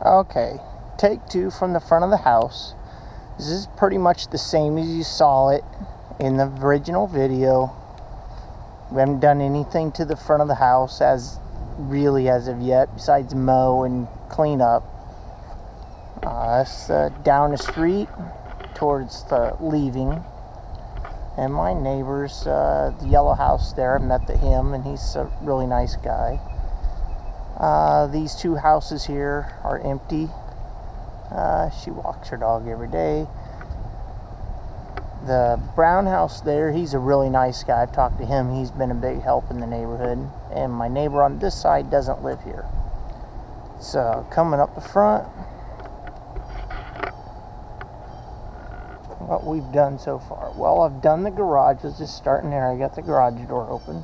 Okay, take two from the front of the house. This is pretty much the same as you saw it in the original video. We haven't done anything to the front of the house as of yet, besides mow and clean up. It's down the street towards the leaving. And my neighbor's the yellow house there. I met him, and he's a really nice guy. These two houses here are empty. She walks her dog every day. The brown house there, he's a really nice guy. I've talked to him. He's been a big help in the neighborhood. And my neighbor on this side doesn't live here. So, coming up the front, what we've done so far. Well, I've done the garage. Let's just start in there. I got the garage door open.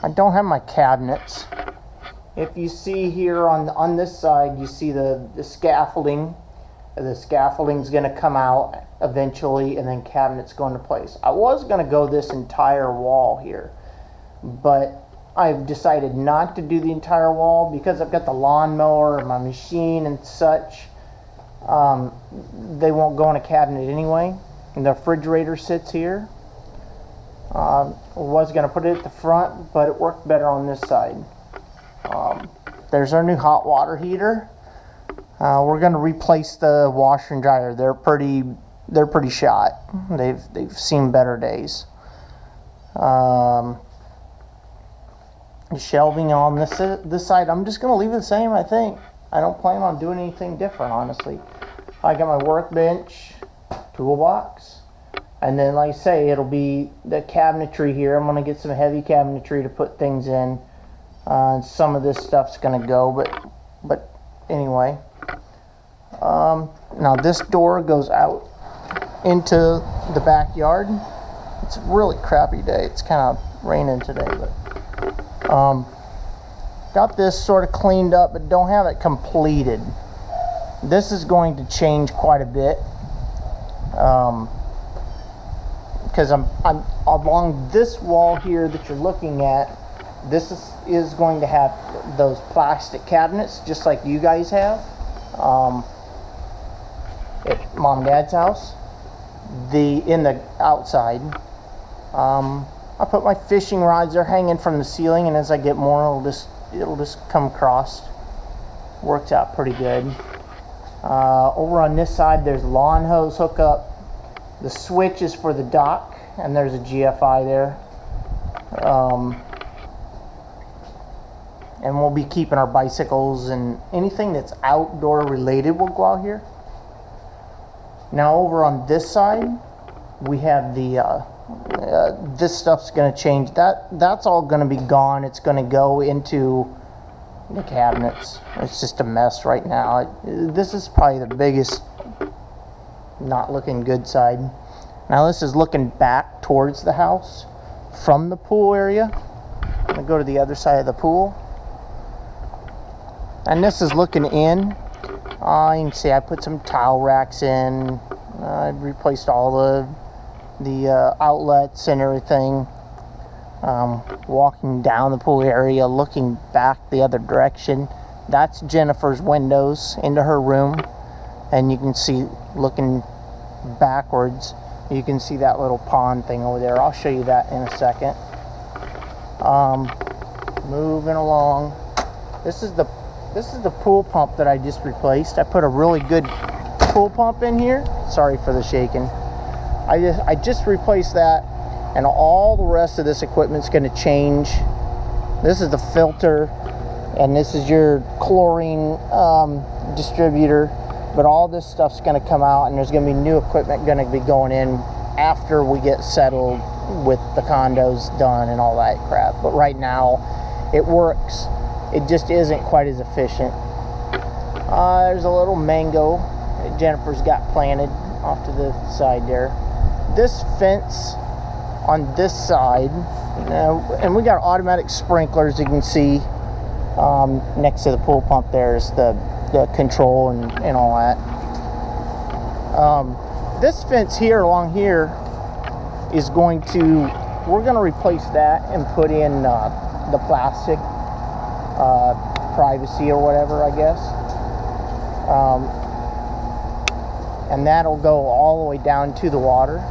I don't have my cabinets. If you see here on this side, you see the scaffolding. The scaffolding's going to come out eventually, and then cabinets go into place. I was going to go this entire wall here, but I've decided not to do the entire wall because I've got the lawnmower, my machine, and such. They won't go in a cabinet anyway. And the refrigerator sits here. Was going to put it at the front, but it worked better on this side. There's our new hot water heater. We're going to replace the washer and dryer. They're pretty shot. They've seen better days. The shelving on this side, I'm just going to leave it the same, I think. I don't plan on doing anything different, honestly. I got my workbench, toolbox, and then, like I say, it'll be the cabinetry here. I'm going to get some heavy cabinetry to put things in. And some of this stuff's going to go, but anyway. Now this door goes out into the backyard. It's a really crappy day. It's kind of raining today, but got this sort of cleaned up, but don't have it completed. This is going to change quite a bit, because I'm along this wall here that you're looking at. This is going to have those plastic cabinets, just like you guys have at Mom and Dad's house. In the outside, I put my fishing rods. They're hanging from the ceiling, and as I get more, it'll just come across. Works out pretty good. Over on this side, there's lawn hose hookup. The switch is for the dock, and there's a GFI there. And we'll be keeping our bicycles and anything that's outdoor related will go out here. Now over on this side, we have this stuff's going to change. That's all going to be gone. It's going to go into the cabinets. It's just a mess right now. This is probably the biggest not looking good side. Now this is looking back towards the house from the pool area. I'm going to go to the other side of the pool. And this is looking in. You can see I put some towel racks in. I replaced all the outlets and everything. Walking down the pool area, looking back the other direction. That's Jennifer's windows into her room. And you can see, looking backwards, you can see that little pond thing over there. I'll show you that in a second. Moving along. This is the pool pump that I just replaced. I put a really good pool pump in here. Sorry for the shaking. I just replaced that, and all the rest of this equipment's going to change. This is the filter, and this is your chlorine distributor. But all this stuff's going to come out, and there's going to be new equipment going to be going in after we get settled with the condos done and all that crap. But right now, it works. It just isn't quite as efficient. There's a little mango that Jennifer's got planted off to the side there. This fence on this side, and we got automatic sprinklers. You can see next to the pool pump there's the control and all that. This fence here along here is we're going to replace that and put in the plastic. privacy or whatever, I guess. And that'll go all the way down to the water.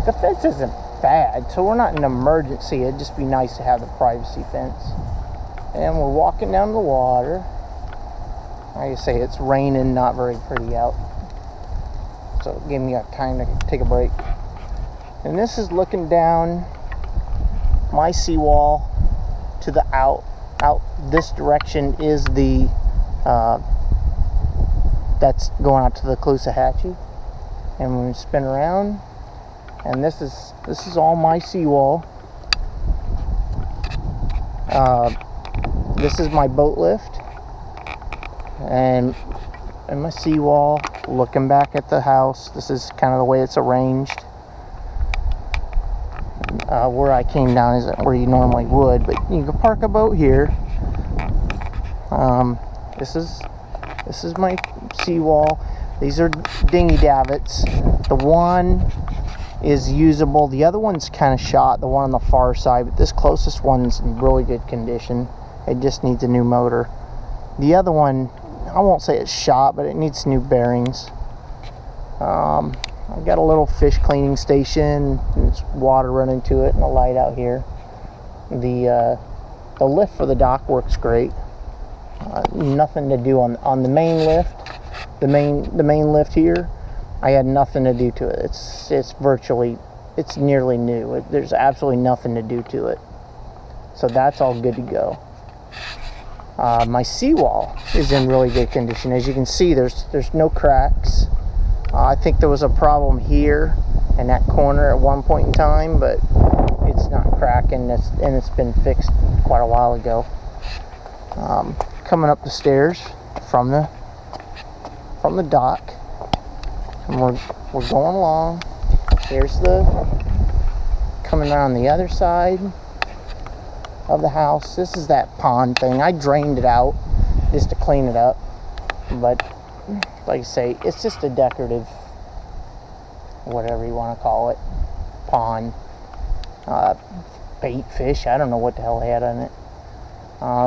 The fence isn't bad, so we're not in an emergency. It'd just be nice to have the privacy fence. And we're walking down the water. Like I say, it's raining, not very pretty out, so it gave me a time to take a break. And this is looking down my seawall to the out this direction is the that's going out to the Caloosahatchee. And we spin around, and this is all my seawall. This is my boat lift, and my seawall. Looking back at the house, this is kind of the way it's arranged. Where I came down isn't where you normally would, but you can park a boat here. This is my seawall. These are dinghy davits. The one is usable. The other one's kind of shot, the one on the far side, but this closest one's in really good condition. It just needs a new motor. The other one, I won't say it's shot, but it needs new bearings. I've got a little fish cleaning station. There's water running to it and a light out here. The lift for the dock works great. Nothing to do on the main lift. The main lift here, I had nothing to do to it. It's nearly new. There's absolutely nothing to do to it. So that's all good to go. My seawall is in really good condition. As you can see, there's no cracks. I think there was a problem here in that corner at one point in time, but it's not cracking, and it's been fixed quite a while ago. Coming up the stairs from the dock, and we're going along. Here's coming around the other side of the house. This is that pond thing. I drained it out just to clean it up, but like I say, it's just a decorative, whatever you want to call it, pond. Bait fish, I don't know what the hell they had on it.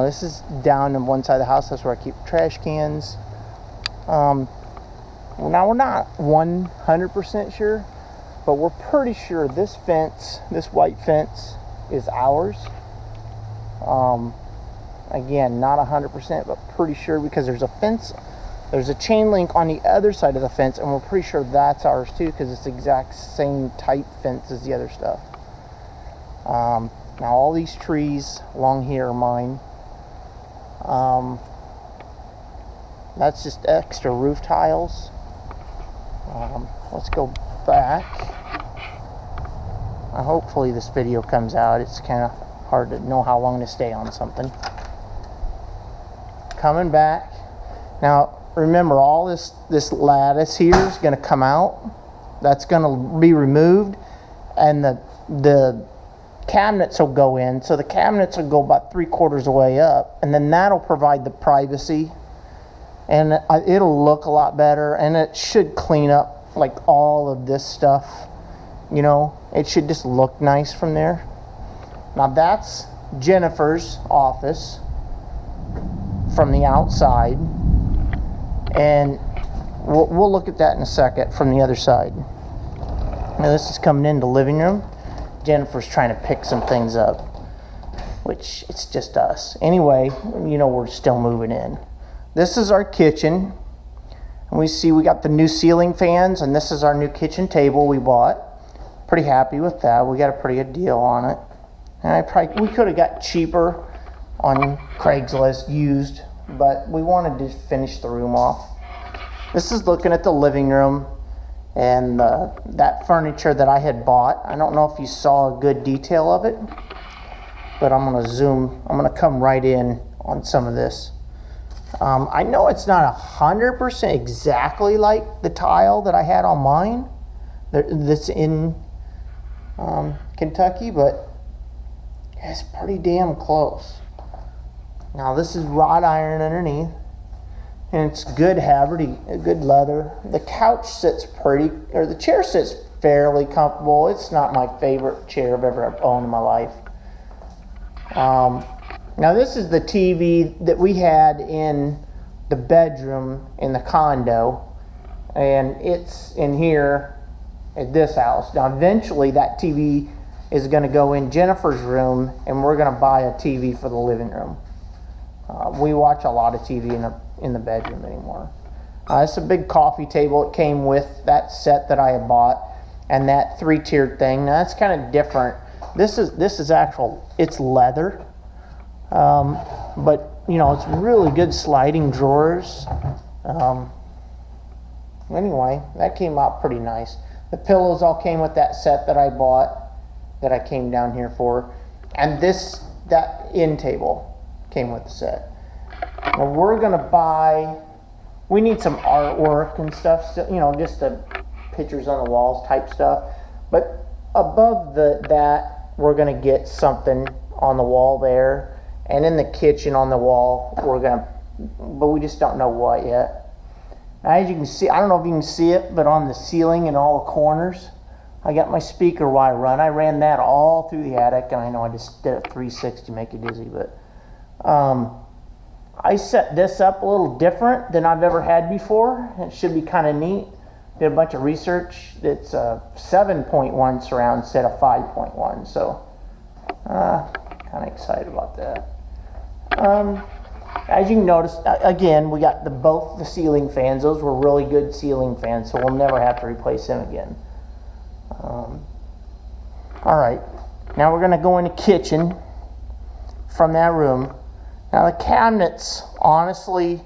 This is down on one side of the house. That's where I keep trash cans. Now we're not 100% sure, but we're pretty sure this white fence is ours. Again, not 100%, but pretty sure, because there's a fence, there's a chain link on the other side of the fence, and we're pretty sure that's ours too, because it's the exact same type fence as the other stuff. Now all these trees along here are mine. That's just extra roof tiles. Let's go back. Hopefully this video comes out. It's kind of hard to know how long to stay on something. Coming back. Now remember, all this lattice here is going to come out. That's going to be removed, and the cabinets will go in. So the cabinets will go about 3/4 of the way up, and then that'll provide the privacy, and it'll look a lot better, and it should clean up like all of this stuff. You know, it should just look nice from there. Now that's Jennifer's office from the outside, and we'll look at that in a second from the other side. Now this is coming into the living room. Jennifer's trying to pick some things up, which it's just us. Anyway, you know, we're still moving in. This is our kitchen, and we got the new ceiling fans, and this is our new kitchen table we bought. Pretty happy with that. We got a pretty good deal on it. And we could have got cheaper on Craigslist used, but we wanted to finish the room off. This is looking at the living room and that furniture that I had bought. I don't know if you saw a good detail of it, but I'm going to come right in on some of this. I know it's not 100% exactly like the tile that I had on mine that's in Kentucky, but it's pretty damn close. Now this is wrought iron underneath, and it's good Haverty, good leather. The chair sits fairly comfortable. It's not my favorite chair I've ever owned in my life. Now this is the TV that we had in the bedroom in the condo, and it's in here at this house. Now eventually that TV is going to go in Jennifer's room, and we're going to buy a TV for the living room. We watch a lot of TV in the bedroom anymore. It's a big coffee table. It came with that set that I had bought, and that 3-tiered thing. Now that's kind of different. This is actual. It's leather, but you know, it's really good sliding drawers. Anyway, that came out pretty nice. The pillows all came with that set that I bought, that I came down here for, and that end table came with the set. Now we're gonna buy. We need some artwork and stuff, you know, just the pictures on the walls type stuff. But above that, we're gonna get something on the wall there, and in the kitchen on the wall, but we just don't know what yet. Now, as you can see, I don't know if you can see it, but on the ceiling and all the corners, I got my speaker wire run. I ran that all through the attic, and I know I just did a 360 to make you dizzy, but I set this up a little different than I've ever had before. It should be kind of neat. Did a bunch of research. It's a 7.1 surround instead of 5.1, so kind of excited about that. As you can notice, again, we got both the ceiling fans. Those were really good ceiling fans, so we'll never have to replace them again. All right, now we're going to go in the kitchen from that room. Now the cabinets, honestly,